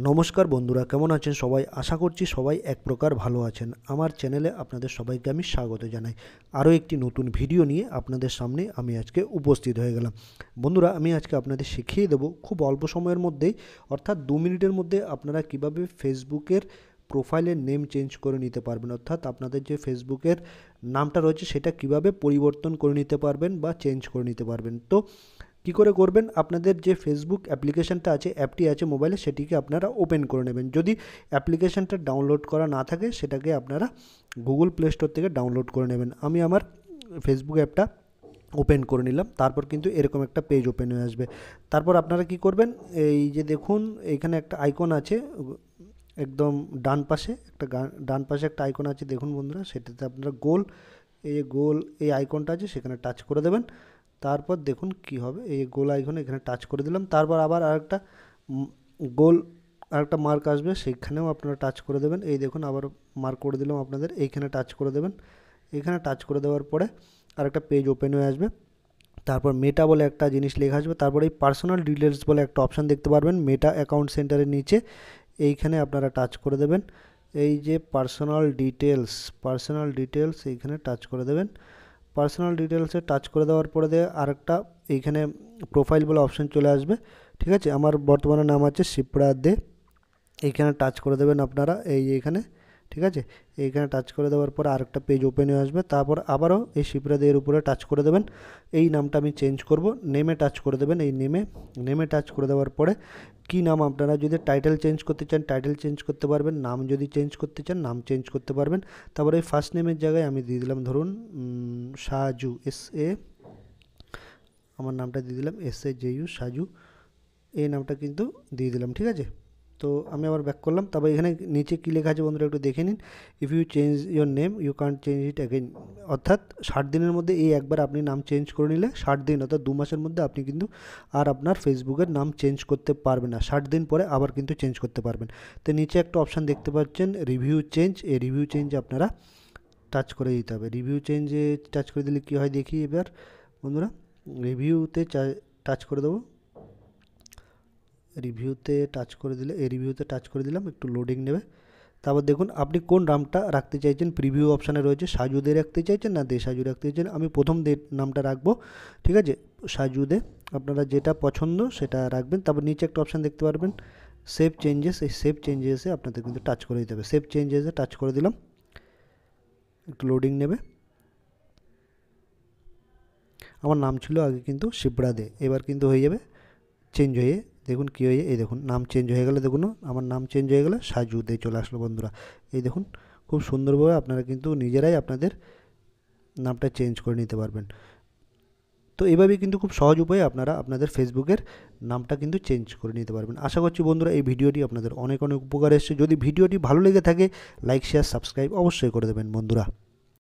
নমস্কার বন্ধুরা, কেমন আছেন সবাই? আশা করছি সবাই এক প্রকার ভালো আছেন। আমার চ্যানেলে আপনাদের সবাইকে আমি স্বাগত জানাই। আরও একটি নতুন ভিডিও নিয়ে আপনাদের সামনে আমি আজকে উপস্থিত হয়ে গেলাম। বন্ধুরা, আমি আজকে আপনাদের শিখিয়ে দেবো খুব অল্প সময়ের মধ্যেই, অর্থাৎ 2 মিনিটের মধ্যে আপনারা কিভাবে ফেসবুকের প্রোফাইলের নেম চেঞ্জ করে নিতে পারবেন, অর্থাৎ আপনাদের যে ফেসবুকের নামটা রয়েছে সেটা কিভাবে পরিবর্তন করে নিতে পারবেন বা চেঞ্জ করে নিতে পারবেন। তো কী করে করবেন? আপনাদের যে ফেসবুক অ্যাপ্লিকেশানটা আছে, অ্যাপটি আছে মোবাইলে, সেটিকে আপনারা ওপেন করে নেবেন। যদি অ্যাপ্লিকেশানটা ডাউনলোড করা না থাকে সেটাকে আপনারা গুগল প্লে স্টোর থেকে ডাউনলোড করে নেবেন। আমি আমার ফেসবুক অ্যাপটা ওপেন করে নিলাম, তারপর কিন্তু এরকম একটা পেজ ওপেন হয়ে আসবে। তারপর আপনারা কি করবেন, এই যে দেখুন এইখানে একটা আইকন আছে, একদম ডান পাশে একটা আইকন আছে, দেখুন বন্ধুরা, সেটাতে আপনারা গোল এই আইকনটা আছে সেখানে টাচ করে দেবেন। তারপর দেখুন কি হবে, এই গোল আইকনে এখানে টাচ করে দিলাম। তারপর আবার আরেকটা মার্ক আসবে, সেইখানেও আপনারা টাচ করে দেবেন। এই দেখুন আবার মার্ক করে দিলাম আপনাদের, এইখানে টাচ করে দেবেন। এইখানে টাচ করে দেওয়ার পরে আরেকটা পেজ ওপেন হয়ে আসবে। তারপর মেটা বলে একটা জিনিস লেখা আসবে। তারপর এই পার্সোনাল ডিটেলস বলে একটা অপশান দেখতে পারবেন মেটা অ্যাকাউন্ট সেন্টারের নিচে, এইখানে আপনারা টাচ করে দেবেন। এই যে পার্সোনাল ডিটেলস এইখানে টাচ করে দেবেন। পার্সোনাল ডিটেলসে টাচ করে দেওয়ার পরে আরেকটা এইখানে প্রোফাইল বলে অপশান চলে আসবে। ঠিক আছে, আমার বর্তমানে নাম আছে শিপ্রা দে, এইখানে টাচ করে দেবেন আপনারা। এইখানে ঠিক আছে, এইখানে টাচ করে দেওয়ার পরে আরেকটা পেজ ওপেন হয়ে আসবে। তারপর আবারও এই শিপ্রা দে এর উপরে টাচ করে দেবেন। এই নামটা আমি চেঞ্জ করব, নেমে টাচ করে দেবেন। এই নেমে টাচ করে দেওয়ার পরে কী নাম, আপনারা যদি টাইটেল চেঞ্জ করতে চান টাইটেল চেঞ্জ করতে পারবেন, নাম যদি চেঞ্জ করতে চান নাম চেঞ্জ করতে পারবেন। তারপরে এই ফার্স্ট নেমের জায়গায় আমি দিয়ে দিলাম ধরুন সাজু, আমার নামটা দিয়ে দিলাম SAJU, সাজু, এই নামটা কিন্তু দিয়ে দিলাম। ঠিক আছে, তো আমি আবার ব্যাক করলাম। তারপর এখানে নিচে কী লেখা আছে বন্ধুরা একটু দেখে নিন, if you change your name you can't change it again. অর্থাৎ 60 দিনের মধ্যে এই একবার আপনি নাম চেঞ্জ করে নিলে 60 দিন অর্থাৎ 2 মাসের মধ্যে আপনি কিন্তু আর আপনার ফেসবুকের নাম চেঞ্জ করতে পারবেন না। 60 দিন পরে আবার কিন্তু চেঞ্জ করতে পারবেন। তো নিচে একটা অপশান দেখতে পাচ্ছেন রিভিউ চেঞ্জ, এই রিভিউ চেঞ্জে আপনারা টাচ করে দিতে হবে। রিভিউ চেঞ্জে টাচ করে দিলে কী হয় দেখি এবার বন্ধুরা, রিভিউতে টাচ করে দেবো। রিভিউতে টাচ করে দিলাম, একটু লোডিং নেবে। তারপর দেখুন আপনি কোন নামটা রাখতে চাইছেন, প্রিভিউ অপশানে রয়েছে সাজু দে রাখতে চাইছেন না দে সাজু রাখতে চাইছেন। আমি প্রথম দে নামটা রাখবো। ঠিক আছে, সাজু দে, আপনারা যেটা পছন্দ সেটা রাখবেন। তারপর নিচে একটা অপশান দেখতে পারবেন সেভ চেঞ্জেস, এই সেভ চেঞ্জেসে আপনাদের কিন্তু টাচ করে দিতে হবে। সেভ চেঞ্জেসে টাচ করে দিলাম, একটু লোডিং নেবে। আমার নাম ছিল আগে কিন্তু শিপ্রা দে, এবার কিন্তু হয়ে যাবে চেঞ্জ হয়ে, দেখুন কী হয়ে, এই দেখুন নাম চেঞ্জ হয়ে গেলে, দেখুন আমার নাম চেঞ্জ হয়ে গেলে সাজু দে চলে আসলো বন্ধুরা। এই দেখুন খুব সুন্দরভাবে আপনারা কিন্তু নিজেরাই আপনাদের নামটা চেঞ্জ করে নিতে পারবেন। তো এইভাবেই কিন্তু খুব সহজ উপায়ে আপনারা আপনাদের ফেসবুকের নামটা কিন্তু চেঞ্জ করে নিতে পারবেন। আশা করছি বন্ধুরা এই ভিডিওটি আপনাদের অনেক উপকার এসেছে। যদি ভিডিওটি ভালো লেগে থাকে লাইক শেয়ার সাবস্ক্রাইব অবশ্যই করে দেবেন বন্ধুরা।